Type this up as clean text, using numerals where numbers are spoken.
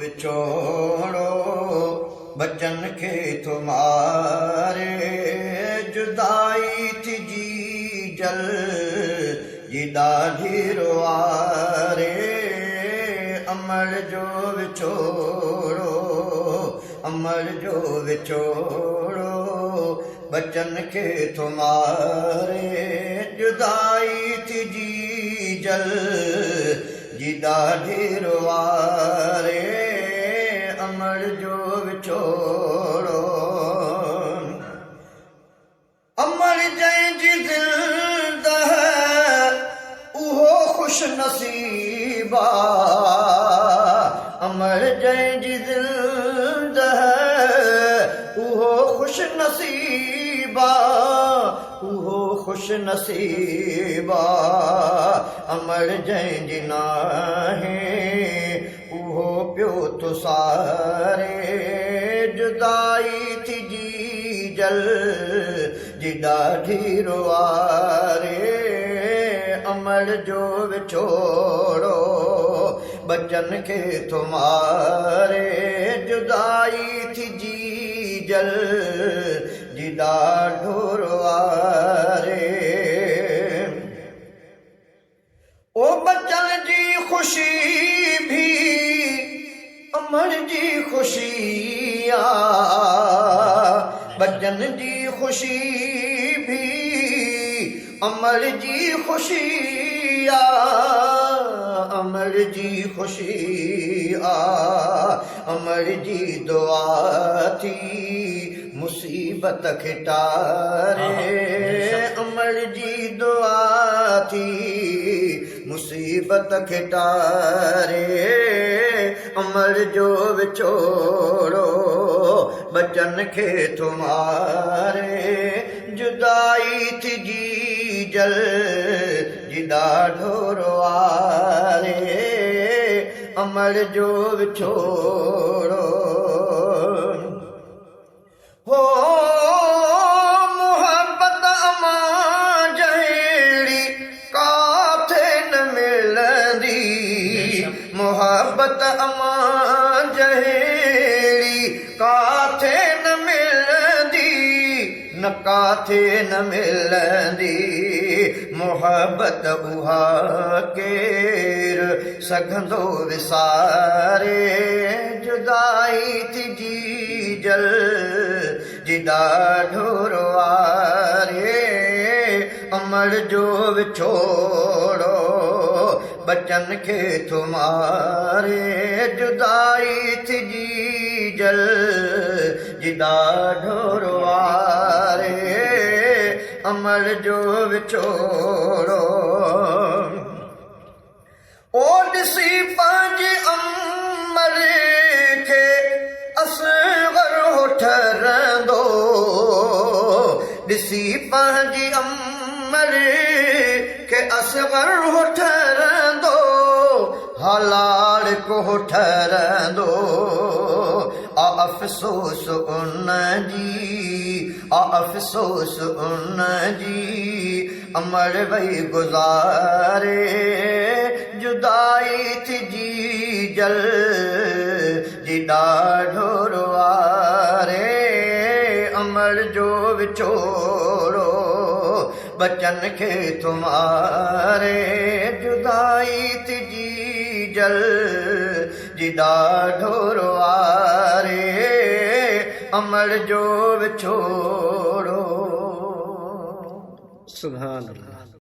विछोड़ो बचन खे थो मारे जुदाई थी जी जल जी ॾाढी रुआरे अमर जो विछोड़ो अमर जो विछोड़ो बचन खे थो मारे जुदाई थी जी जल जी ॾाढी रुआरे अमर जो विछोड़ो अमर जंहिंजी ज़िंदह उहो खुश नसीबा अमर जंहिंजी ज़िंदह उहो खुश नसीबा उहो खुश नसीबा अमर जंहिंजी नाहे उहो पियो थो सारे जुदाई थी जी जल जी ॾाढी रुआरे अमर जो विछोड़ो बचन खे थो मारे जुदाई थी जी जल जी ॾाढो रुआरे ओ बचन जी ख़ुशी भी अमर जी ख़ुशी आ बचन जी ख़ुशी भी अमर जी ख़ुशी आ अमर जी ख़ुशी आ अमर जी दुआ थी मुसीबत खे टारे अमर जी दुआ थी मुसीबत खे टारे अमर जो विछोड़ो बचन खे थो मारे जुदाई थी जी जल जी ॾाढो रुआरे अमर जो विछोड़ो हो मोहब्बत अमां जहिड़ी काथे न मिलंदी मोहब्बत अमां जहिड़ी काथे न मिलंदी न काथे न मिलंदी मोहब्बत उहा केर सघंदो विसारे जुदाई थी जी जल जी ॾाढो रुआरे अमर जो विछोड़ो बचन खे थो मारे जुदाई थी जी जल जी ॾाढो रुआरे अमर जो विछोड़ो ओ ॾिसी पंहिंजी अमर खे असगर हो ठहंदो ॾिसी पंहिंजी अमर खे असगर हो ठहंदो हलाल को ठहंदो आ अफ़सोस उन जी आ अफ़सोस उन जी अमर वई गुज़ारे जुदाई थी जी जल जी ॾाढो रुआरे अमर जो विछोड़ो बचन खे थो मारे जुदाई थी जी जल जी ॾाढो रुआरे अमर जो विछोड़ो सुभान अल्लाह।